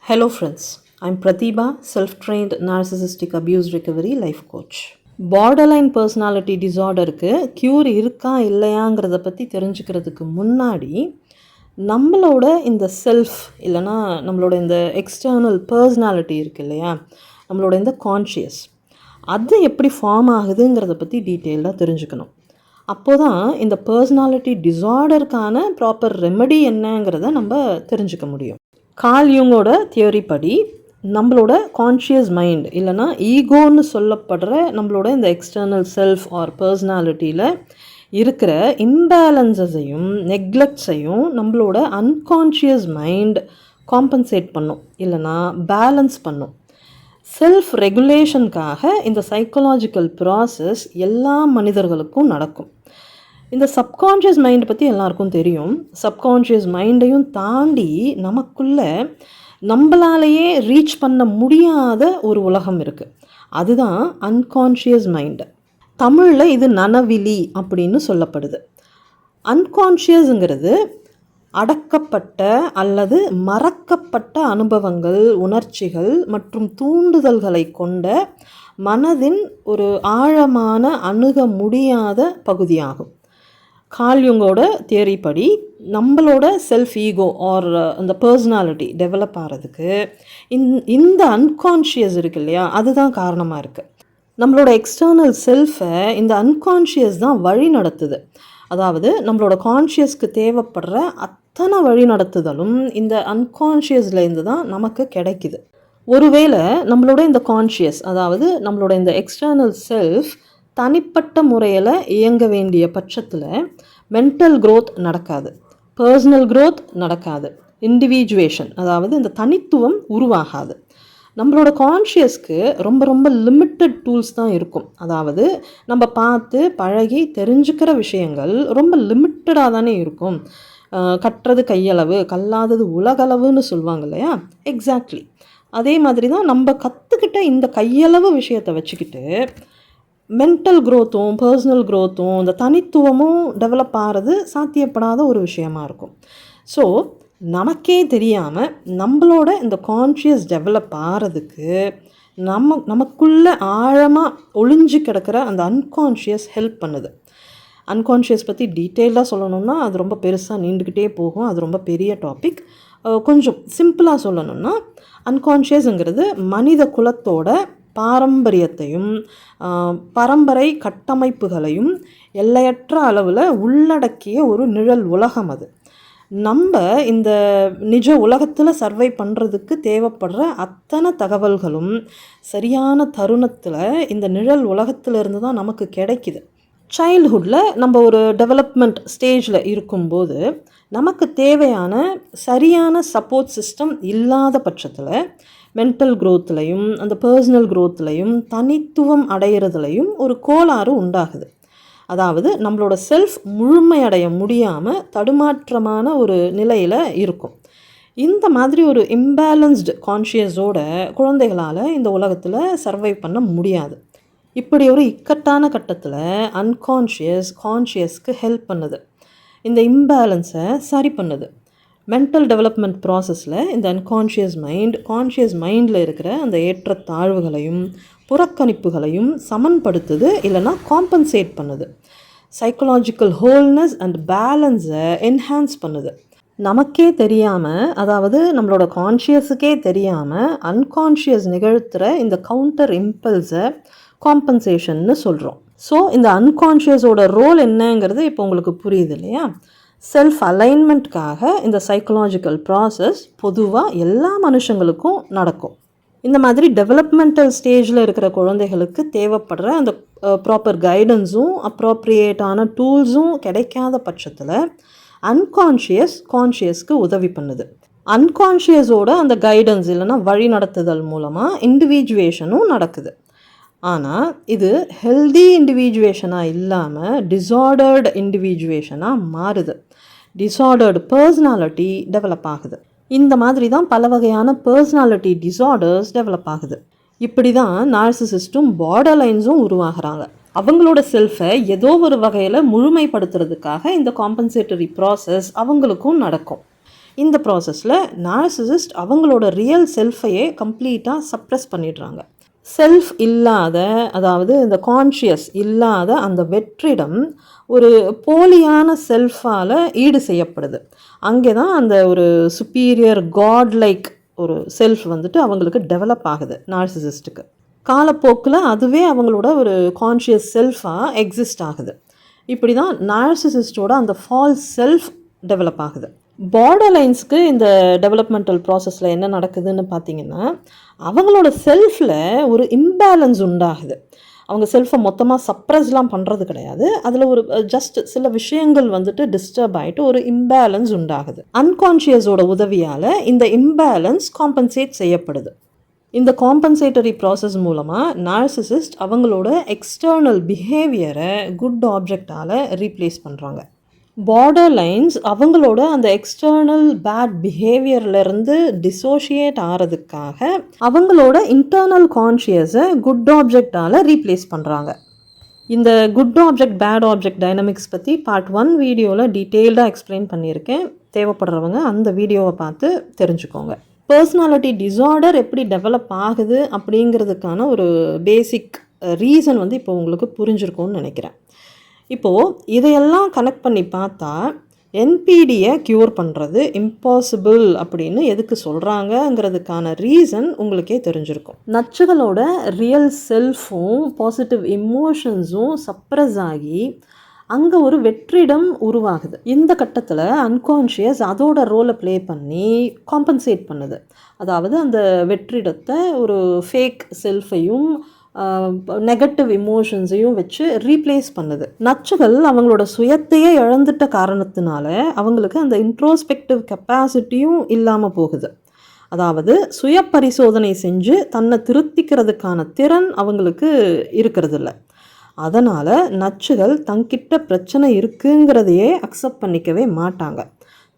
Hello friends, I'm Pratibha, self-trained narcissistic abuse recovery life coach. Borderline personality டிஸார்டருக்கு cure இருக்கா இல்லையாங்கிறத பற்றி தெரிஞ்சுக்கிறதுக்கு முன்னாடி நம்மளோட இந்த செல்ஃப் இல்லைனா நம்மளோட இந்த எக்ஸ்டர்னல் பர்சனாலிட்டி இருக்குது இல்லையா, நம்மளோட இந்த கான்ஷியஸ் அது எப்படி ஃபார்ம் ஆகுதுங்கிறத பற்றி டீட்டெயிலாக தெரிஞ்சுக்கணும். அப்போது தான் இந்த பர்சனாலிட்டி டிஸார்டருக்கான ப்ராப்பர் ரெமெடி என்னங்கிறத நம்ம தெரிஞ்சுக்க முடியும். கார்ல் யூங்கோட தியரி படி நம்மளோட கான்ஷியஸ் மைண்ட் இல்லைனா ஈகோன்னு சொல்லப்படுற நம்மளோட இந்த எக்ஸ்டர்னல் செல்ஃப் ஆர் பர்சனாலிட்டியில் இருக்கிற இம்பேலன்ஸஸையும் நெக்லெக்ட்ஸையும் நம்மளோட அன்கான்ஷியஸ் மைண்ட் காம்பன்சேட் பண்ணும் இல்லைனா பேலன்ஸ் பண்ணும். செல்ஃப் ரெகுலேஷனுக்காக இந்த சைக்கலாஜிக்கல் ப்ராசஸ் எல்லா மனிதர்களுக்கும் நடக்கும். இந்த சப்கான்ஷியஸ் மைண்ட் பற்றி எல்லாருக்கும் தெரியும். சப்கான்ஷியஸ் மைண்டையும் தாண்டி நமக்குள்ளே நம்மளாலேயே ரீச் பண்ண முடியாத ஒரு உலகம் இருக்குது. அதுதான் அன்கான்ஷியஸ் மைண்டு. தமிழில் இது நனவிலி அப்படின்னு சொல்லப்படுது. அன்கான்ஷியஸுங்கிறது அடக்கப்பட்ட அல்லது மறக்கப்பட்ட அனுபவங்கள், உணர்ச்சிகள் மற்றும் தூண்டுதல்களை கொண்ட மனதின் ஒரு ஆழமான அணுக முடியாத பகுதியாகும். கார்ல் யூங்கோட தியரி படி நம்மளோட செல்ஃப் ஈகோ ஆர் அந்த பர்சனாலிட்டி டெவலப் ஆகிறதுக்கு இந்த அன்கான்ஷியஸ் இருக்கு இல்லையா, அதுதான் காரணமாக இருக்குது. நம்மளோட எக்ஸ்டர்னல் செல்ஃபை இந்த அன்கான்ஷியஸ் தான் வழி நடத்துது. அதாவது நம்மளோட கான்ஷியஸ்க்கு தேவைப்படுற அத்தனை வழி நடத்துதலும் இந்த அன்கான்ஷியஸ்லேருந்து தான் நமக்கு கிடைக்குது. ஒருவேளை நம்மளோட இந்த கான்ஷியஸ், அதாவது நம்மளோட இந்த எக்ஸ்டர்னல் செல்ஃப் தனிப்பட்ட முறையில் இயங்க வேண்டிய பட்சத்தில் மென்டல் க்ரோத் நடக்காது, பர்சனல் க்ரோத் நடக்காது, இண்டிவிஜுவேஷன் அதாவது இந்த தனித்துவம் உருவாகாது. நம்மளோட கான்ஷியஸ்க்கு ரொம்ப ரொம்ப லிமிட்டட் டூல்ஸ் தான் இருக்கும். அதாவது நம்ம பார்த்து பழகி தெரிஞ்சுக்கிற விஷயங்கள் ரொம்ப லிமிட்டடாக தானே இருக்கும். கற்றது கையளவு கல்லாதது உலகளவுன்னு சொல்லுவாங்க இல்லையா, எக்ஸாக்ட்லி அதே மாதிரி தான் நம்ம கற்றுக்கிட்ட இந்த கையளவு விஷயத்தை வச்சுக்கிட்டு மென்டல் க்ரோத்தும் பர்சனல் க்ரோத்தும் இந்த தனித்துவமும் டெவலப் ஆகிறது சாத்தியப்படாத ஒரு விஷயமா இருக்கும். ஸோ நமக்கே தெரியாமல் நம்மளோட இந்த கான்ஷியஸ் டெவலப் ஆகிறதுக்கு நமக்குள்ளே ஆழமாக ஒளிஞ்சு கிடக்கிற அந்த அன்கான்ஷியஸ் ஹெல்ப் பண்ணுது. அன்கான்ஷியஸ் பற்றி டீட்டெயிலாக சொல்லணும்னா அது ரொம்ப பெருசாக நீண்டுக்கிட்டே போகும், அது ரொம்ப பெரிய டாபிக். கொஞ்சம் சிம்பிளாக சொல்லணும்னா அன்கான்ஷியஸுங்கிறது மனித குலத்தோட பாரம்பரியத்தையும் பரம்பரை கட்டமைப்புகளையும் எல்லையற்ற அளவில் உள்ளடக்கிய ஒரு நிழல் உலகம். அது நம்ம இந்த நிஜ உலகத்தில் சர்வை பண்ணுறதுக்கு தேவைப்படுற அத்தனை தகவல்களும் சரியான தருணத்தில் இந்த நிழல் உலகத்திலிருந்து தான் நமக்கு கிடைக்கிது. சைல்ட்ஹுட்டில் நம்ம ஒரு டெவலப்மெண்ட் ஸ்டேஜில் இருக்கும்போது நமக்கு தேவையான சரியான சப்போர்ட் சிஸ்டம் இல்லாத பட்சத்தில் மென்டல் க்ரோத்லையும் அந்த பர்சனல் க்ரோத்லையும் தனித்துவம் அடைகிறதுலையும் ஒரு கோளாறு உண்டாகுது. அதாவது நம்மளோட செல்ஃப் முழுமையடைய முடியாமல் தடுமாற்றமான ஒரு நிலையில் இருக்கும். இந்த மாதிரி ஒரு இம்பேலன்ஸ்டு கான்ஷியஸோட குழந்தைகளால் இந்த உலகத்தில் சர்வை பண்ண முடியாது. இப்படி ஒரு இக்கட்டான கட்டத்தில் கான்ஷியஸ்க்கு ஹெல்ப் பண்ணுது, இந்த இம்பேலன்ஸை சரி பண்ணுது. மென்டல் டெவலப்மெண்ட் ப்ராசஸில் இந்த கான்ஷியஸ் மைண்டில் இருக்கிற அந்த ஏற்றத்தாழ்வுகளையும் புறக்கணிப்புகளையும் சமன்படுத்துது இல்லைனா காம்பன்சேட் பண்ணுது. சைக்கலாஜிக்கல் ஹோல்னஸ் அண்ட் பேலன்ஸை என்ஹான்ஸ் பண்ணுது. நமக்கே தெரியாமல், அதாவது நம்மளோட கான்ஷியஸுக்கே தெரியாமல் அன்கான்ஷியஸ் நிகழ்த்துகிற இந்த கவுண்டர் இம்பல்ஸை காம்பன்சேஷன்னு சொல்கிறோம். ஸோ இந்த அன்கான்ஷியஸோட ரோல் என்னங்கிறது இப்போ உங்களுக்கு புரியுது இல்லையா. செல்ஃப் அலைன்மெண்ட்காக இந்த சைக்கலாஜிக்கல் ப்ராசஸ் பொதுவாக எல்லா மனுஷங்களுக்கும் நடக்கும். இந்த மாதிரி டெவலப்மெண்டல் ஸ்டேஜில் இருக்கிற குழந்தைகளுக்கு தேவைப்படுற அந்த ப்ராப்பர் கைடன்ஸும் அப்ராப்ரியேட்டான டூல்ஸும் கிடைக்காத பட்சத்தில் கான்ஷியஸ்க்கு உதவி பண்ணுது. அன்கான்ஷியஸோட அந்த கைடன்ஸ் இல்லைனா வழி நடத்துதல் மூலமாக இண்டிவிஜுவேஷனும் நடக்குது. ஆனால் இது ஹெல்தி இண்டிவிஜுவேஷனாக இல்லாமல் டிஸார்டர்டு இண்டிவிஜுவேஷனாக மாறுது. டிஸார்டர்டு பர்சனாலிட்டி டெவலப் ஆகுது. இந்த மாதிரி தான் பல வகையான பர்சனாலிட்டி டிஸார்டர்ஸ் டெவலப் ஆகுது. இப்படி தான் நார்சிசிஸ்ட்டும் பார்டர்லைன்ஸும் உருவாகிறாங்க. அவங்களோட செல்ஃபை ஏதோ ஒரு வகையில் முழுமைப்படுத்துறதுக்காக இந்த காம்பன்சேட்டரி ப்ராசஸ் அவங்களுக்கும் நடக்கும். இந்த ப்ராசஸில் நார்சிசிஸ்ட் அவங்களோட ரியல் செல்ஃபையே கம்ப்ளீட்டாக சப்ரஸ் பண்ணிடுறாங்க. செல்ஃப் இல்லாத, அதாவது இந்த கான்ஷியஸ் இல்லாத அந்த வெற்றிடம் ஒரு போலியான செல்ஃபால் ஈடு செய்யப்படுது. அங்கே தான் அந்த ஒரு சுப்பீரியர் காட் லைக் ஒரு செல்ஃப் வந்துட்டு அவங்களுக்கு டெவலப் ஆகுது நார்சிசிஸ்ட்டுக்கு. காலப்போக்கில் அதுவே அவங்களோட ஒரு கான்ஷியஸ் செல்ஃபாக எக்ஸிஸ்ட் ஆகுது. இப்படி தான் நார்சிசிஸ்டோட அந்த ஃபால்ஸ் செல்ஃப் டெவலப் ஆகுது. பார்டர் லைன்ஸ்க்கு இந்த டெவலப்மெண்டல் ப்ராசஸில் என்ன நடக்குதுன்னு பார்த்தீங்கன்னா, அவங்களோட செல்ஃபில் ஒரு இம்பேலன்ஸ் உண்டாகுது. அவங்க செல்ஃபை மொத்தமாக சப்ரஸ்லாம் பண்ணுறது கிடையாது. அதில் ஒரு ஜஸ்ட் சில விஷயங்கள் வந்துட்டு டிஸ்டர்ப் ஆகிட்டு ஒரு இம்பேலன்ஸ் உண்டாகுது. அன்கான்ஷியஸோட உதவியால் இந்த இம்பேலன்ஸ் காம்பன்சேட் செய்யப்படுது. இந்த காம்பன்சேட்டரி ப்ராசஸ் மூலமாக நார்சிசிஸ்ட் அவங்களோட எக்ஸ்டர்னல் பிஹேவியரை குட் ஆப்ஜெக்டால் ரீப்ளேஸ் பண்ணுறாங்க. பார்டர் லைன்ஸ் அவங்களோட அந்த எக்ஸ்டர்னல் பேட் பிஹேவியர்லேருந்து டிசோஷியேட் ஆகிறதுக்காக அவங்களோட இன்டர்னல் கான்ஷியஸை குட் ஆப்ஜெக்டால் ரீப்ளேஸ் பண்ணுறாங்க. இந்த good object bad object dynamics பற்றி பார்ட் 1 வீடியோவில் டீட்டெயில்டாக எக்ஸ்பிளைன் பண்ணியிருக்கேன். தேவைப்படுறவங்க அந்த வீடியோவை பார்த்து தெரிஞ்சுக்கோங்க. பர்சனாலிட்டி டிஸார்டர் எப்படி டெவலப் ஆகுது அப்படிங்கிறதுக்கான ஒரு பேசிக் ரீசன் வந்து இப்போ உங்களுக்கு புரிஞ்சிருக்கும்னு நினைக்கிறேன். இப்போது இதையெல்லாம் கனெக்ட் பண்ணி பார்த்தா என்பிடியை க்யூர் பண்ணுறது இம்பாசிபிள் அப்படின்னு எதுக்கு சொல்கிறாங்கங்கிறதுக்கான ரீசன் உங்களுக்கே தெரிஞ்சிருக்கும். நச்சுகளோட ரியல் செல்ஃபும் பாசிட்டிவ் இமோஷன்ஸும் சப்ரஸ் ஆகி அங்கே ஒரு வெற்றிடம் உருவாகுது. இந்த கட்டத்தில் அன்கான்ஷியஸ் அதோட ரோலை ப்ளே பண்ணி காம்பன்சேட் பண்ணுது. அதாவது அந்த வெற்றிடத்தை ஒரு ஃபேக் செல்ஃபையும் நெகட்டிவ் இமோஷன்ஸையும் வச்சு ரீப்ளேஸ் பண்ணுது. நச்சுகள் அவங்களோட சுயத்தையே இழந்துட்ட காரணத்தினால அவங்களுக்கு அந்த இன்ட்ரோஸ்பெக்டிவ் கெப்பாசிட்டியும் இல்லாமல் போகுது. அதாவது சுய பரிசோதனை செஞ்சு தன்னை திருத்திக்கிறதுக்கான திறன் அவங்களுக்கு இருக்கிறதில்ல. அதனால் நச்சுகள் தங்கிட்ட பிரச்சனை இருக்குங்கிறதையே அக்செப்ட் பண்ணிக்கவே மாட்டாங்க.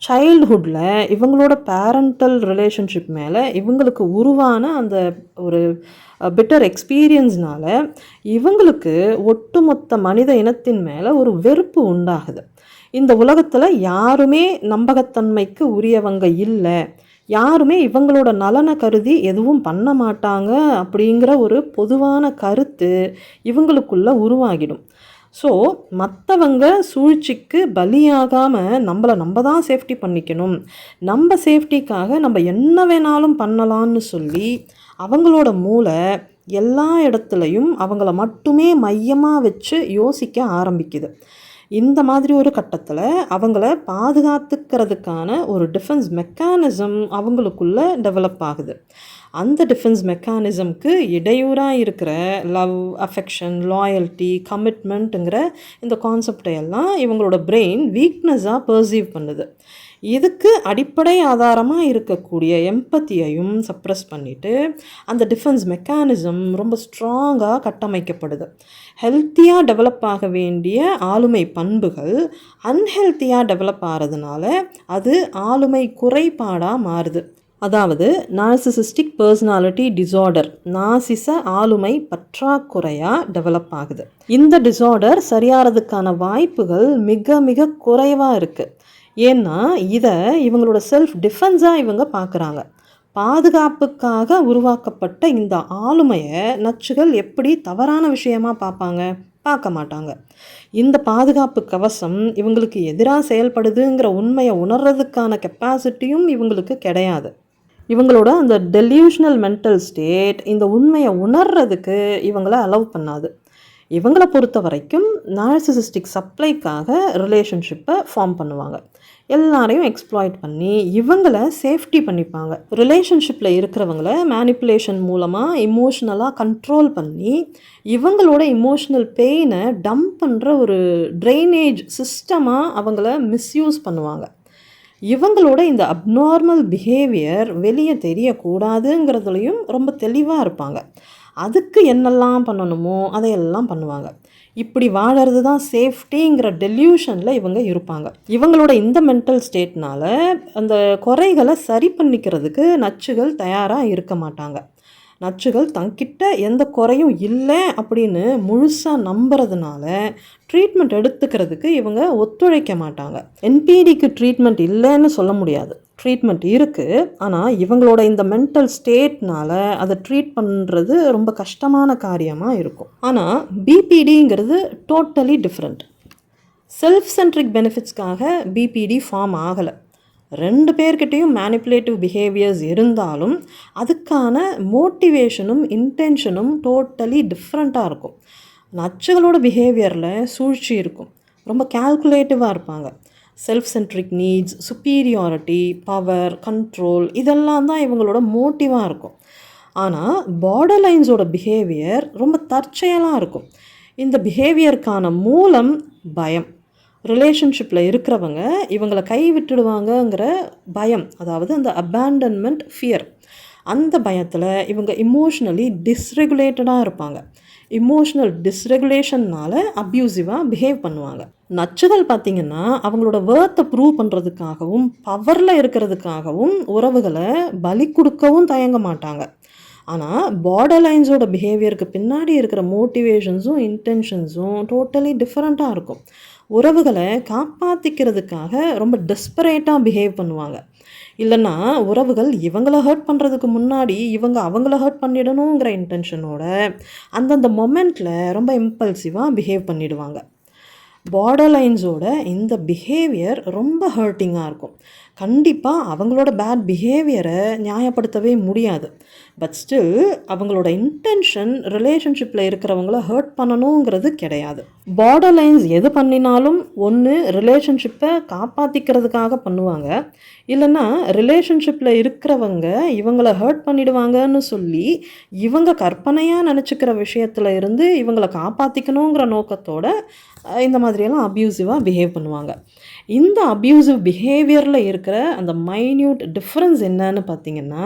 சைல்ட்ஹுட்டில் இவங்களோட பேரண்டல் ரிலேஷன்ஷிப் மேலே இவங்களுக்கு உருவான அந்த ஒரு பெட்டர் எக்ஸ்பீரியன்ஸ்னால இவங்களுக்கு ஒட்டுமொத்த மனித இனத்தின் மேலே ஒரு வெறுப்பு உண்டாகுது. இந்த உலகத்தில் யாருமே நம்பகத்தன்மைக்கு உரியவங்க இல்லை, யாருமே இவங்களோட நலனை கருதி எதுவும் பண்ண மாட்டாங்க அப்படிங்கிற ஒரு பொதுவான கருத்து இவங்களுக்குள்ளே உருவாகிடும். ஸோ மற்றவங்க சூழ்ச்சிக்கு பலியாகாமல் நம்ம தான் சேஃப்டி பண்ணிக்கணும், நம்ம சேஃப்டிக்காக நம்ம என்ன வேணாலும் பண்ணலான்னு சொல்லி அவங்களோட மூளை எல்லா இடத்துலையும் அவங்கள மட்டுமே மையமாக வச்சு யோசிக்க ஆரம்பிக்குது. இந்த மாதிரி ஒரு கட்டத்தில் அவங்கள பாதுகாத்துக்கிறதுக்கான ஒரு டிஃபென்ஸ் மெக்கானிசம் அவங்களுக்குள்ளே டெவலப் ஆகுது. அந்த டிஃபென்ஸ் மெக்கானிசம்க்கு இடையூறாக இருக்கிற லவ், அஃபெக்ஷன், லாயல்ட்டி, கமிட்மெண்ட்டுங்கிற இந்த கான்செப்டை எல்லாம் இவங்களோட பிரெயின் வீக்னஸாக பர்சீவ் பண்ணுது. இதுக்கு அடிப்படை ஆதாரமாக இருக்கக்கூடிய எம்பத்தியையும் சப்ரஸ் பண்ணிவிட்டு அந்த டிஃபென்ஸ் மெக்கானிசம் ரொம்ப ஸ்ட்ராங்காக கட்டமைக்கப்படுது. ஹெல்த்தியாக டெவலப் ஆக வேண்டிய ஆளுமை பண்புகள் அன்ஹெல்த்தியாக டெவலப் ஆகிறதுனால அது ஆளுமை குறைபாடாக மாறுது. அதாவது நார்சிசிஸ்டிக் பர்சனாலிட்டி டிஸார்டர் நாசிச ஆளுமை பற்றாக்குறையாக டெவலப் ஆகுது. இந்த டிஸார்டர் சரியாகிறதுக்கான வாய்ப்புகள் மிக மிக குறைவாக இருக்குது. ஏன்னா இதை இவங்களோட செல்ஃப் டிஃபென்ஸாக இவங்க பார்க்குறாங்க. பாதுகாப்புக்காக உருவாக்கப்பட்ட இந்த ஆளுமையை நச்சுகள் எப்படி தவறான விஷயமாக பார்க்க மாட்டாங்க. இந்த பாதுகாப்பு கவசம் இவங்களுக்கு எதிராக செயல்படுதுங்கிற உண்மையை உணர்றதுக்கான கெப்பாசிட்டியும் இவங்களுக்கு கிடையாது. இவங்களோட அந்த டெல்யூஷனல் மென்டல் ஸ்டேட் இந்த உண்மையை உணர்றதுக்கு இவங்கள அலோவ் பண்ணாது. இவங்களை பொறுத்த வரைக்கும் நார்சிசிஸ்டிக் சப்ளைக்காக ரிலேஷன்ஷிப்பை ஃபார்ம் பண்ணுவாங்க. எல்லாரையும் எக்ஸ்ப்ளாய்ட் பண்ணி இவங்களை சேஃப்டி பண்ணிப்பாங்க. ரிலேஷன்ஷிப்பில் இருக்கிறவங்கள மேனிப்புலேஷன் மூலமாக இமோஷ்னலாக கண்ட்ரோல் பண்ணி இவங்களோட இமோஷ்னல் பெயினை டம்ப் பண்ணுற ஒரு ட்ரைனேஜ் சிஸ்டமாக அவங்கள மிஸ்யூஸ் பண்ணுவாங்க. இவங்களோட இந்த அப்நார்மல் பிஹேவியர் வெளியே தெரியக்கூடாதுங்கிறதுலையும் ரொம்ப தெளிவாக இருப்பாங்க. அதுக்கு என்னெல்லாம் பண்ணணுமோ அதையெல்லாம் பண்ணுவாங்க. இப்படி வாழறது தான் சேஃப்டிங்கிற டெல்யூஷனில் இவங்க இருப்பாங்க. இவங்களோட இந்த மென்டல் ஸ்டேட்னால் அந்த குறைகளை சரி பண்ணிக்கிறதுக்கு நச்சுகள் தயாராக இருக்க மாட்டாங்க. நச்சுகள் தங்கிட்ட எந்த குறையும் இல்லை அப்படின்னு முழுசாக நம்புறதுனால ட்ரீட்மெண்ட் எடுத்துக்கிறதுக்கு இவங்க ஒத்துழைக்க மாட்டாங்க. என்பிடிக்கு ட்ரீட்மெண்ட் இல்லைன்னு சொல்ல முடியாது, ட்ரீட்மெண்ட் இருக்குது. ஆனால் இவங்களோட இந்த மென்டல் ஸ்டேட்னால் அதை ட்ரீட் பண்ணுறது ரொம்ப கஷ்டமான காரியமாக இருக்கும். ஆனால் பிபிடிங்கிறது டோட்டலி டிஃப்ரெண்ட். செல்ஃப் சென்ட்ரிக் பெனிஃபிட்ஸ்க்காக பிபிடி ஃபார்ம் ஆகலை. 2 பேர்கிட்டையும் மேனிப்புலேட்டிவ் பிஹேவியர்ஸ் இருந்தாலும் அதுக்கான மோட்டிவேஷனும் இன்டென்ஷனும் டோட்டலி டிஃப்ரெண்ட்டாக இருக்கும். நச்சுகளோட பிஹேவியரில் சூழ்ச்சி இருக்கும், ரொம்ப கால்குலேட்டிவாக இருப்பாங்க. Self centric needs, superiority, power, control இதெல்லாம் தான் இவங்களோட மோட்டிவாக இருக்கும். ஆனால் பார்டர் லைன்ஸோட பிஹேவியர் ரொம்ப தற்செயலாக இருக்கும். இந்த பிஹேவியருக்கான மூலம் பயம். ரிலேஷன்ஷிப்பில் இருக்கிறவங்க இவங்களை கைவிட்டுடுவாங்கங்கிற பயம், அதாவது அந்த அபேண்டன்மெண்ட் ஃபியர். அந்த பயத்தில் இவங்க இமோஷ்னலி டிஸ்ரெகுலேட்டடாக இருப்பாங்க. இமோஷ்னல் டிஸ்ரெகுலேஷன்னால் அப்யூசிவாக பிஹேவ் பண்ணுவாங்க. நச்சுகள் பார்த்திங்கன்னா அவங்களோட வேர்த்தை ப்ரூவ் பண்ணுறதுக்காகவும் பவரில் இருக்கிறதுக்காகவும் உறவுகளை பலி கொடுக்கவும் தயங்க மாட்டாங்க. ஆனால் பார்டர் லைன்ஸோட பிஹேவியருக்கு பின்னாடி இருக்கிற மோட்டிவேஷன்ஸும் இன்டென்ஷன்ஸும் டோட்டலி டிஃப்ரெண்ட்டாக இருக்கும். உறவுகளை காப்பாற்றிக்கிறதுக்காக ரொம்ப டெஸ்பரேட்டாக பிஹேவ் பண்ணுவாங்க. இல்லைன்னா உறவுகள் இவங்கள ஹர்ட் பண்ணுறதுக்கு முன்னாடி இவங்க அவங்கள ஹர்ட் பண்ணிடணுங்கிற இன்டென்ஷனோட அந்தந்த மொமெண்ட்டில் ரொம்ப இம்பல்சிவாக பிஹேவ் பண்ணிடுவாங்க. பார்டர் லைன்ஸோட இந்த பிஹேவியர் ரொம்ப ஹர்ட்டிங்காக இருக்கும். கண்டிப்பாக அவங்களோட பேட் பிஹேவியரை நியாயப்படுத்தவே முடியாது. பட் ஸ்டில் அவங்களோட இன்டென்ஷன் ரிலேஷன்ஷிப்பில் இருக்கிறவங்கள ஹர்ட் பண்ணணுங்கிறது கிடையாது. பார்டர் லைன்ஸ் எது பண்ணினாலும் ஒன்று ரிலேஷன்ஷிப்பை காப்பாற்றிக்கிறதுக்காக பண்ணுவாங்க, இல்லைன்னா ரிலேஷன்ஷிப்பில் இருக்கிறவங்க இவங்களை ஹர்ட் பண்ணிடுவாங்கன்னு சொல்லி இவங்க கற்பனையாக நினச்சிக்கிற விஷயத்தில் இருந்து இவங்களை காப்பாற்றிக்கணுங்கிற நோக்கத்தோட இந்த மாதிரியெல்லாம் அப்யூசிவாக பிஹேவ் பண்ணுவாங்க. இந்த அப்யூசிவ் பிஹேவியரில் இருக்கிற அந்த மைன்யூட் டிஃப்ரென்ஸ் என்னன்னு பார்த்திங்கன்னா,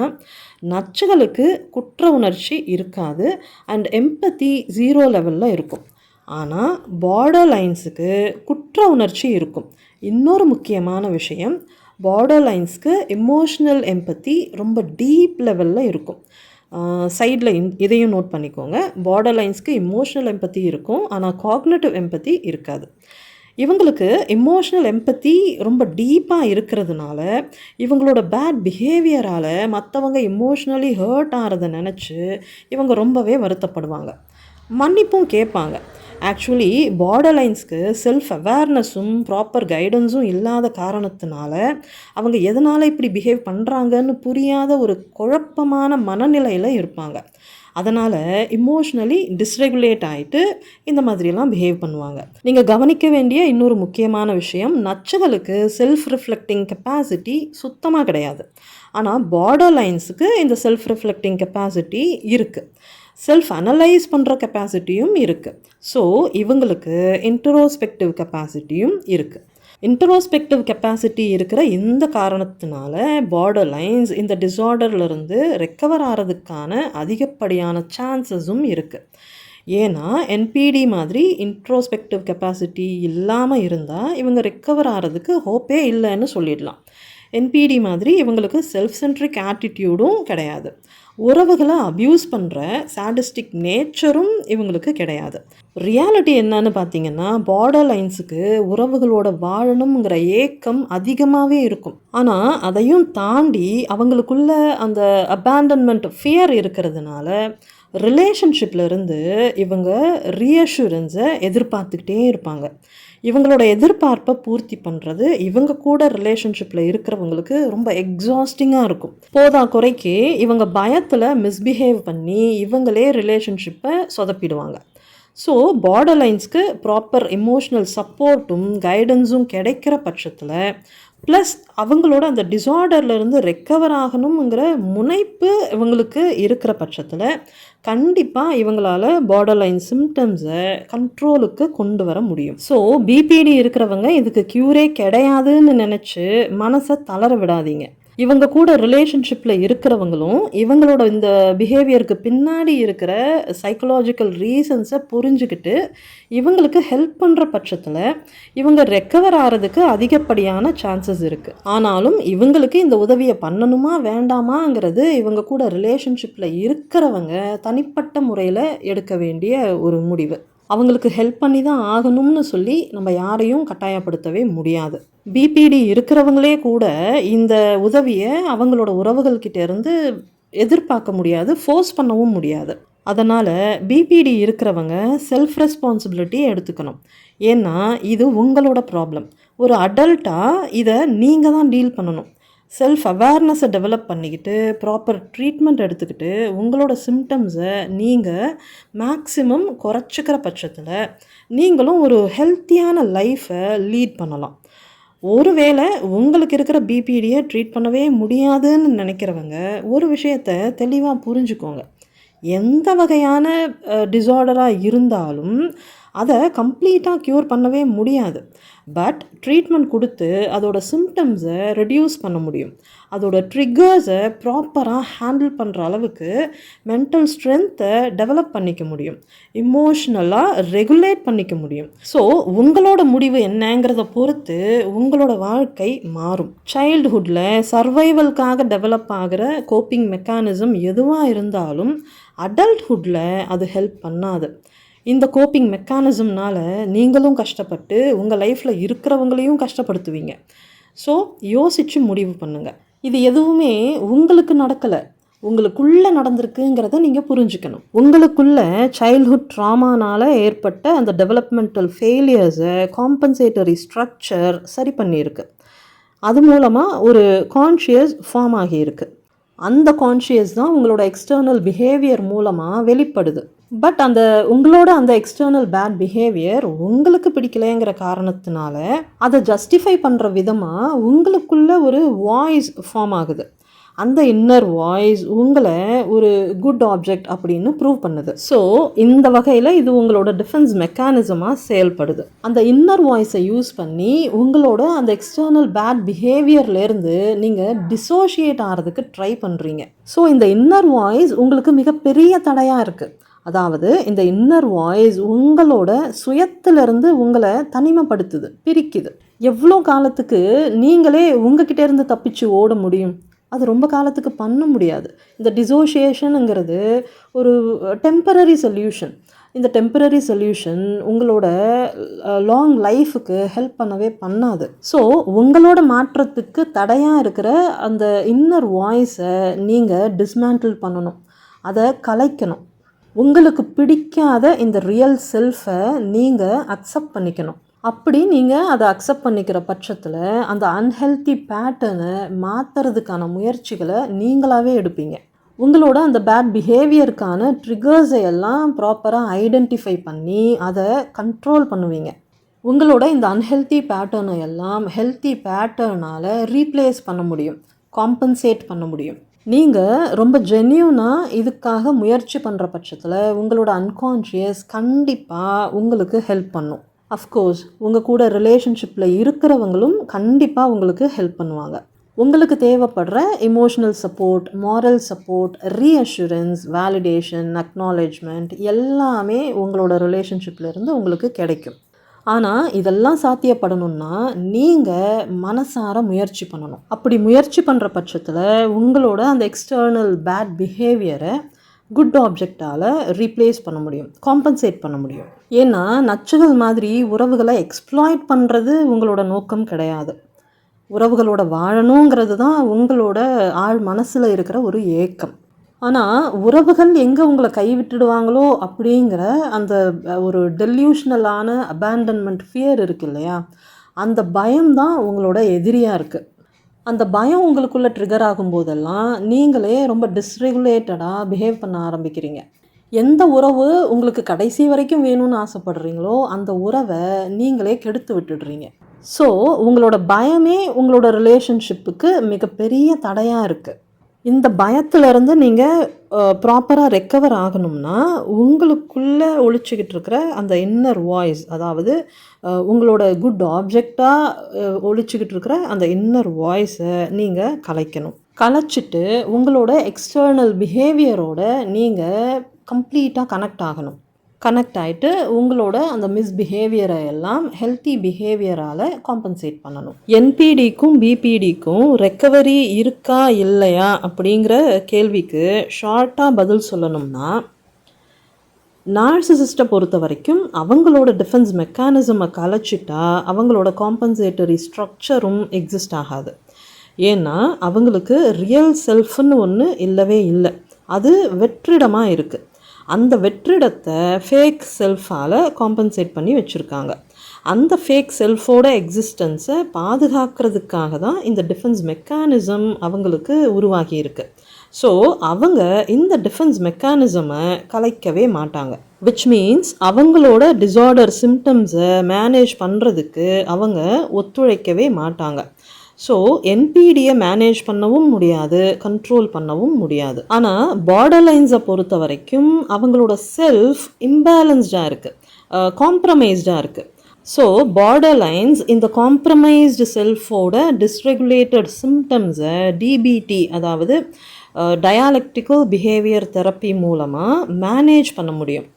நச்சுகளுக்கு குற்ற உணர்ச்சி இருக்காது அண்ட் எம்பத்தி 0 லெவலில் இருக்கும். ஆனால் பார்டர் லைன்ஸுக்கு குற்ற உணர்ச்சி இருக்கும். இன்னொரு முக்கியமான விஷயம், பார்டர் லைன்ஸ்க்கு எமோஷ்னல் எம்பத்தி ரொம்ப டீப் லெவலில் இருக்கும். சைடில் இதையும் நோட் பண்ணிக்கோங்க. பார்டர் லைன்ஸ்க்கு எமோஷ்னல் எம்பத்தி இருக்கும், ஆனால் காக்னிட்டிவ் எம்பத்தி இருக்காது. இவங்களுக்கு எமோஷ்னல் எம்பத்தி ரொம்ப டீப்பாக இருக்கிறதுனால இவங்களோட பேட் பிஹேவியரால் மற்றவங்க எமோஷ்னலி ஹர்ட் ஆகிறத நினச்சி இவங்க ரொம்பவே வருத்தப்படுவாங்க, மன்னிப்பும் கேட்பாங்க. ஆக்சுவலி பார்டர் லைன்ஸ்க்கு செல்ஃப் அவேர்னஸும் ப்ராப்பர் கைடன்ஸும் இல்லாத காரணத்தினால அவங்க எதனால் இப்படி பிஹேவ் பண்ணுறாங்கன்னு புரியாத ஒரு குழப்பமான மனநிலையில் இருப்பாங்க. அதனால் இமோஷ்னலி டிஸ்ரெகுலேட் ஆகிட்டு இந்த மாதிரியெல்லாம் பிஹேவ் பண்ணுவாங்க. நீங்கள் கவனிக்க வேண்டிய இன்னொரு முக்கியமான விஷயம், நச்சுகளுக்கு செல்ஃப் ரிஃப்ளெக்டிங் கெப்பாசிட்டி சுத்தமாக கிடையாது. ஆனால் பார்டர் லைன்ஸுக்கு இந்த செல்ஃப் ரிஃப்ளெக்டிங் கெப்பாசிட்டி இருக்குது, செல்ஃப் அனலைஸ் பண்ணுற கெப்பாசிட்டியும் இருக்குது. ஸோ இவங்களுக்கு இன்ட்ரோஸ்பெக்டிவ் கெப்பாசிட்டியும் இருக்குது. இன்ட்ரோஸ்பெக்டிவ் கெப்பாசிட்டி இருக்கிற இந்த காரணத்தினால பார்டர் லைன்ஸ் இந்த டிஸார்டர்லேருந்து ரெக்கவர் ஆகிறதுக்கான அதிகப்படியான சான்சஸும் இருக்குது. ஏன்னா என்பிடி மாதிரி இன்ட்ரோஸ்பெக்டிவ் கெப்பாசிட்டி இல்லாமல் இருந்தால் இவங்க ரெக்கவர் ஆகிறதுக்கு ஹோப்பே இல்லைன்னு சொல்லிடலாம். என்பிடி மாதிரி இவங்களுக்கு செல்ஃப் சென்ட்ரிக் ஆட்டிடியூடும் கிடையாது. உறவுகளை அப்யூஸ் பண்ணுற சாடிஸ்டிக் நேச்சரும் இவங்களுக்கு கிடையாது. ரியாலிட்டி என்னன்னு பார்த்தீங்கன்னா, பார்டர் லைன்ஸுக்கு உறவுகளோட வாழணுங்கிற ஏக்கம் அதிகமாகவே இருக்கும். ஆனால் அதையும் தாண்டி அவங்களுக்குள்ள அந்த அபேண்டன்மெண்ட் ஃபியர் இருக்கிறதுனால ரிலேஷன்ஷிப்பில் இருந்து இவங்க ரீஅஷூரன்ஸை எதிர்பார்த்துக்கிட்டே இருப்பாங்க. இவங்களோட எதிர்பார்ப்பை பூர்த்தி பண்ணுறது இவங்க கூட ரிலேஷன்ஷிப்பில் இருக்கிறவங்களுக்கு ரொம்ப எக்ஸாஸ்டிங்காக இருக்கும். போதா குறைக்கு இவங்க பயத்தில் மிஸ்பிஹேவ் பண்ணி இவங்களே ரிலேஷன்ஷிப்பை சொதப்பிடுவாங்க. ஸோ பார்டர் லைன்ஸ்க்கு ப்ராப்பர் எமோஷ்னல் சப்போர்ட்டும் கைடன்ஸும் கிடைக்கிற பட்சத்தில் ப்ளஸ் அவங்களோட அந்த டிஸார்டர்லேருந்து ரெக்கவர் ஆகணுங்கிற முனைப்பு இவங்களுக்கு இருக்கிற பட்சத்தில் கண்டிப்பாக இவங்களால் பார்டர் லைன் சிம்டம்ஸை கண்ட்ரோலுக்கு கொண்டு வர முடியும். ஸோ பிபிடி இருக்கிறவங்க இதுக்கு க்யூரே கிடையாதுன்னு நினச்சி மனசை தளர விடாதீங்க. இவங்க கூட ரிலேஷன்ஷிப்பில் இருக்கிறவங்களும் இவங்களோட இந்த பிஹேவியருக்கு பின்னாடி இருக்கிற சைக்கலாஜிக்கல் ரீசன்ஸை புரிஞ்சுக்கிட்டு இவங்களுக்கு ஹெல்ப் பண்ணுற பட்சத்தில் இவங்க ரெக்கவர் ஆகிறதுக்கு அதிகப்படியான சான்சஸ் இருக்குது. ஆனாலும் இவங்களுக்கு இந்த உதவியை பண்ணணுமா வேண்டாமாங்கிறது இவங்க கூட ரிலேஷன்ஷிப்பில் இருக்கிறவங்க தனிப்பட்ட முறையில் எடுக்க வேண்டிய ஒரு முடிவு. அவங்களுக்கு ஹெல்ப் பண்ணி தான் ஆகணும்னு சொல்லி நம்ம யாரையும் கட்டாயப்படுத்தவே முடியாது. பிபிடி இருக்கிறவங்களே கூட இந்த உதவியை அவங்களோட உறவுகள்கிட்ட இருந்து எதிர்பார்க்க முடியாது, ஃபோர்ஸ் பண்ணவும் முடியாது. அதனால் பிபிடி இருக்கிறவங்க செல்ஃப் ரெஸ்பான்சிபிலிட்டி எடுத்துக்கணும். ஏன்னா இது உங்களோட ப்ராப்ளம். ஒரு அடல்ட்டாக இதை நீங்கள் தான் டீல் பண்ணணும். செல்ஃப் அவேர்னஸை டெவலப் பண்ணிக்கிட்டு ப்ராப்பர் ட்ரீட்மெண்ட் எடுத்துக்கிட்டு உங்களோட சிம்டம்ஸை நீங்கள் மேக்ஸிமம் குறைச்சிக்கிற பட்சத்தில் நீங்களும் ஒரு ஹெல்த்தியான லைஃப்பை லீட் பண்ணலாம். ஒருவேளை உங்களுக்கு இருக்கிற பிபிடியை ட்ரீட் பண்ணவே முடியாதுன்னு நினைக்கிறவங்க ஒரு விஷயத்தை தெளிவாக புரிஞ்சுக்கோங்க. எந்த வகையான டிஸார்டராக இருந்தாலும் அதை கம்ப்ளீட்டாக க்யூர் பண்ணவே முடியாது. பட் ட்ரீட்மெண்ட் கொடுத்து அதோட சிம்டம்ஸை ரெடியூஸ் பண்ண முடியும். அதோட ட்ரிகர்ஸை ப்ராப்பராக ஹேண்டில் பண்ணுற அளவுக்கு மென்டல் ஸ்ட்ரென்த்தை டெவலப் பண்ணிக்க முடியும், இமோஷ்னலாக ரெகுலேட் பண்ணிக்க முடியும். ஸோ உங்களோட முடிவு என்னங்கிறத பொறுத்து உங்களோட வாழ்க்கை மாறும். சைல்டுஹுட்டில் சர்வைவலுக்காக டெவலப் ஆகிற கோப்பிங் மெக்கானிசம் எதுவாக இருந்தாலும் அடல்ட்ஹுட்டில் அது ஹெல்ப் பண்ணாது. இந்த கோப்பிங் மெக்கானிசம்னால் நீங்களும் கஷ்டப்பட்டு உங்கள் லைஃப்பில் இருக்கிறவங்களையும் கஷ்டப்படுத்துவீங்க. ஸோ யோசித்து முடிவு பண்ணுங்கள். இது எதுவுமே உங்களுக்கு நடக்கலை, உங்களுக்குள்ளே நடந்திருக்குங்கிறத நீங்கள் புரிஞ்சுக்கணும். உங்களுக்குள்ள சைல்ட்ஹுட் ட்ராமானால் ஏற்பட்ட அந்த டெவலப்மெண்டல் ஃபெயிலியர்ஸை காம்பன்சேட்டரி ஸ்ட்ரக்சர் சரி பண்ணியிருக்கு. அது மூலமாக ஒரு கான்ஷியஸ் ஃபார்ம் ஆகியிருக்கு. அந்த கான்ஷியஸ் தான் உங்களோட எக்ஸ்டர்னல் பிஹேவியர் மூலமாக வெளிப்படுது. பட் உங்களோட அந்த எக்ஸ்டர்னல் பேட் பிஹேவியர் உங்களுக்கு பிடிக்கலைங்கிற காரணத்தினால அதை ஜஸ்டிஃபை பண்ணுற விதமாக உங்களுக்குள்ள ஒரு வாய்ஸ் ஃபார்ம் ஆகுது. அந்த இன்னர் வாய்ஸ் உங்களை ஒரு குட் ஆப்ஜெக்ட் அப்படின்னு ப்ரூவ் பண்ணுது. ஸோ இந்த வகையில் இது உங்களோட டிஃபென்ஸ் மெக்கானிசமாக செயல்படுது. அந்த இன்னர் வாய்ஸை யூஸ் பண்ணி உங்களோட அந்த எக்ஸ்டர்னல் பேட் பிஹேவியர்லேருந்து நீங்கள் டிசோஷியேட் ஆகிறதுக்கு ட்ரை பண்ணுறீங்க. ஸோ இந்த இன்னர் வாய்ஸ் உங்களுக்கு மிகப்பெரிய தடையாக இருக்குது. அதாவது இந்த இன்னர் வாய்ஸ் உங்களோட சுயத்திலிருந்து உங்களை தனிமைப்படுத்துது, பிரிக்குது. எவ்வளோ காலத்துக்கு நீங்களே உங்ககிட்ட இருந்து தப்பிச்சு ஓட முடியும்? அது ரொம்ப காலத்துக்கு பண்ண முடியாது. இந்த டிசோஷியேஷனுங்கிறது ஒரு டெம்பரரி சொல்யூஷன். இந்த டெம்பரரி சொல்யூஷன் உங்களோட லாங் லைஃபுக்கு ஹெல்ப் பண்ணவே பண்ணாது. ஸோ உங்களோட மாற்றத்துக்கு தடையாக இருக்கிற அந்த இன்னர் வாய்ஸை நீங்கள் டிஸ்மேண்டில் பண்ணணும், அதை கலைக்கணும். உங்களுக்கு பிடிக்காத இந்த ரியல் செல்ஃபை நீங்கள் அக்செப்ட் பண்ணிக்கணும். அப்படி நீங்கள் அதை அக்செப்ட் பண்ணிக்கிற பட்சத்தில் அந்த அன்ஹெல்த்தி பேட்டர்னை மாற்றுறதுக்கான முயற்சிகளை நீங்களாகவே எடுப்பீங்க. உங்களோட அந்த பேட் பிஹேவியருக்கான ட்ரிகர்ஸை எல்லாம் ப்ராப்பராக ஐடென்டிஃபை பண்ணி அதை கண்ட்ரோல் பண்ணுவீங்க. உங்களோட இந்த அன்ஹெல்த்தி பேட்டர்னை எல்லாம் ஹெல்த்தி பேட்டர்னால் ரீப்ளேஸ் பண்ண முடியும், காம்பன்சேட் பண்ண முடியும். நீங்கள் ரொம்ப ஜென்யூனாக இதுக்காக முயற்சி பண்ணுற பட்சத்தில் உங்களோட அன்கான்ஷியஸ் கண்டிப்பாக உங்களுக்கு ஹெல்ப் பண்ணும். அஃப்கோர்ஸ் உங்கள் கூட ரிலேஷன்ஷிப்பில் இருக்கிறவங்களும் கண்டிப்பாக உங்களுக்கு ஹெல்ப் பண்ணுவாங்க. உங்களுக்கு தேவைப்படுற emotional support, moral support, reassurance, validation, acknowledgement எல்லாமே உங்களோட ரிலேஷன்ஷிப்லேருந்து உங்களுக்கு கிடைக்கும். ஆனால் இதெல்லாம் சாத்தியப்படணும்னா நீங்கள் மனசார முயற்சி பண்ணணும். அப்படி முயற்சி பண்ணுற பட்சத்தில் உங்களோட அந்த எக்ஸ்டர்னல் பேட் பிஹேவியரை குட் ஆப்ஜெக்டால் ரீப்ளேஸ் பண்ண முடியும், காம்பன்சேட் பண்ண முடியும். ஏன்னா நச்சுகள் மாதிரி உறவுகளை எக்ஸ்ப்ளாய்ட் பண்ணுறது உங்களோட நோக்கம் கிடையாது. உறவுகளோட வாழணுங்கிறது தான் உங்களோட ஆழ் மனசில் இருக்கிற ஒரு ஏக்கம். ஆனால் உறவுகள் எங்கே உங்களை கைவிட்டுடுவாங்களோ அப்படிங்கிற அந்த ஒரு டெல்யூஷனலான அபேண்டன்மெண்ட் ஃபியர் இருக்குது இல்லையா, அந்த பயம்தான் உங்களோட எதிரியாக இருக்குது. அந்த பயம் உங்களுக்குள்ளே ட்ரிகர் ஆகும்போதெல்லாம் நீங்களே ரொம்ப டிஸ்ரெகுலேட்டடாக பிஹேவ் பண்ண ஆரம்பிக்கிறீங்க. எந்த உறவு உங்களுக்கு கடைசி வரைக்கும் வேணும்னு ஆசைப்படுறீங்களோ அந்த உறவை நீங்களே கெடுத்து விட்டுடுறீங்க. ஸோ உங்களோட பயமே உங்களோட ரிலேஷன்ஷிப்புக்கு மிகப்பெரிய தடையாக இருக்குது. இந்த பயத்திலேருந்து நீங்கள் ப்ராப்பராக ரெக்கவர் ஆகணும்னா உங்களுக்குள்ளே ஒழிச்சிக்கிட்டு இருக்கிற அந்த இன்னர் வாய்ஸ், அதாவது உங்களோட குட் ஆப்ஜெக்டாக ஒழிச்சிக்கிட்டு இருக்கிற அந்த இன்னர் வாய்ஸை நீங்கள் கலைக்கணும். கலைச்சிட்டு உங்களோட எக்ஸ்டர்னல் பிஹேவியரோட நீங்கள் கம்ப்ளீட்டாக கனெக்ட் ஆகணும். கனெக்ட் ஆகிட்டு உங்களோட அந்த மிஸ்பிஹேவியரை எல்லாம் ஹெல்த்தி பிஹேவியரால் காம்பன்சேட் பண்ணணும். என்பிடிக்கும் பிபிடிக்கும் ரெக்கவரி இருக்கா இல்லையா அப்படிங்கிற கேள்விக்கு ஷார்ட்டாக பதில் சொல்லணும்னா, நார்சிசிஸ்ட்டை பொறுத்த வரைக்கும் அவங்களோட டிஃபென்ஸ் மெக்கானிசமை கலைச்சிட்டா அவங்களோட காம்பன்சேட்டரி ஸ்ட்ரக்சரும் எக்ஸிஸ்ட் ஆகாது. ஏன்னா அவங்களுக்கு ரியல் செல்ஃப்னு ஒன்று இல்லவே இல்லை. அது வெற்றிடமாக இருக்குது. அந்த வெற்றிடத்தை ஃபேக் செல்ஃபால் காம்பன்சேட் பண்ணி வச்சுருக்காங்க. அந்த ஃபேக் செல்ஃபோட எக்ஸிஸ்டன்ஸை பாதுகாக்கிறதுக்காக தான் இந்த டிஃபென்ஸ் மெக்கானிசம் அவங்களுக்கு உருவாகியிருக்கு. ஸோ அவங்க இந்த டிஃபென்ஸ் மெக்கானிசமை கலைக்கவே மாட்டாங்க. விச் மீன்ஸ் அவங்களோட டிஸார்டர் சிம்டம்ஸை மேனேஜ் பண்ணுறதுக்கு அவங்க ஒத்துழைக்கவே மாட்டாங்க. ஸோ என்பிடியை மேனேஜ் பண்ணவும் முடியாது, கண்ட்ரோல் பண்ணவும் முடியாது. ஆனால் பார்டர் லைன்ஸை பொறுத்த வரைக்கும் அவங்களோட செல்ஃப் இம்பேலன்ஸ்டாக இருக்குது, காம்ப்ரமைஸ்டாக இருக்குது. ஸோ பார்டர் லைன்ஸ் இந்த காம்ப்ரமைஸ்டு செல்ஃபோட டிஸ்ரெகுலேட்டட் சிம்டம்ஸை டிபிடி, அதாவது டயாலெக்டிக்கல் பிஹேவியர் தெரப்பி மூலமாக மேனேஜ் பண்ண முடியும்,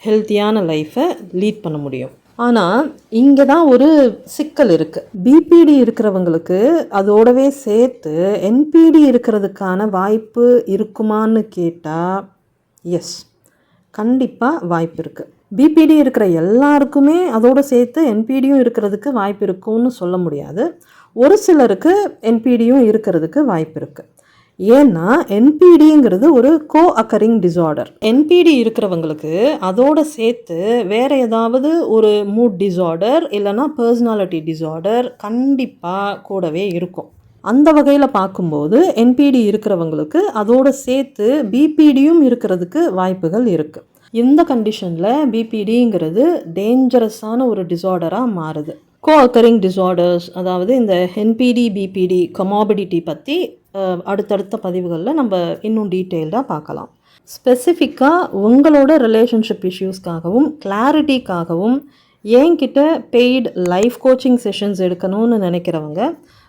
ஹெல்த்தியான லைஃப்பை லீட் பண்ண முடியும். ஆனால் இங்கே தான் ஒரு சிக்கல் இருக்குது. பிபிடி இருக்கிறவங்களுக்கு அதோடவே சேர்த்து என்பிடி இருக்கிறதுக்கான வாய்ப்பு இருக்குமான்னு கேட்டால் எஸ், கண்டிப்பாக வாய்ப்பு இருக்குது. பிபிடி இருக்கிற எல்லாருக்குமே அதோடு சேர்த்து என்பிடியும் இருக்கிறதுக்கு வாய்ப்பு இருக்குன்னு சொல்ல முடியாது. ஒரு சிலருக்கு என்பிடியும் இருக்கிறதுக்கு வாய்ப்பு இருக்குது. ஏன்னா என்பிடிங்கிறது ஒரு கோ அக்கரிங் டிஸார்டர். என்பிடி இருக்கிறவங்களுக்கு அதோடு சேர்த்து வேறு ஏதாவது ஒரு மூட் டிஸார்டர் இல்லைனா பர்சனாலிட்டி டிஸார்டர் கண்டிப்பாக கூடவே இருக்கும். அந்த வகையில் பார்க்கும்போது என்பிடி இருக்கிறவங்களுக்கு அதோடு சேர்த்து பிபிடியும் இருக்கிறதுக்கு வாய்ப்புகள் இருக்குது. இந்த கண்டிஷனில் பிபிடிங்கிறது டேஞ்சரஸான ஒரு டிஸார்டராக மாறுது. கோ அக்கரிங் டிஸார்டர்ஸ், அதாவது இந்த என்பிடி பிபிடி கமாபிடிட்டி பற்றி அடுத்தடுத்த பதிவுகளில் நம்ம இன்னும் டீட்டெயில்டாக பார்க்கலாம். ஸ்பெசிஃபிக்காக உங்களோட ரிலேஷன்ஷிப் இஷ்யூஸ்க்காகவும் கிளாரிட்டிக்காகவும் என்கிட்ட பெய்டு லைஃப் கோச்சிங் செஷன்ஸ் எடுக்கணும்னு நினைக்கிறவங்க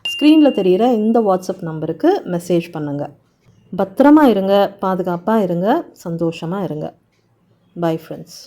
ஸ்க்ரீனில் தெரிகிற இந்த வாட்ஸ்அப் நம்பருக்கு மெசேஜ் பண்ணுங்கள். பத்திரமா இருங்க, பாதுகாப்பாக இருங்க, சந்தோஷமாக இருங்க. Bye friends.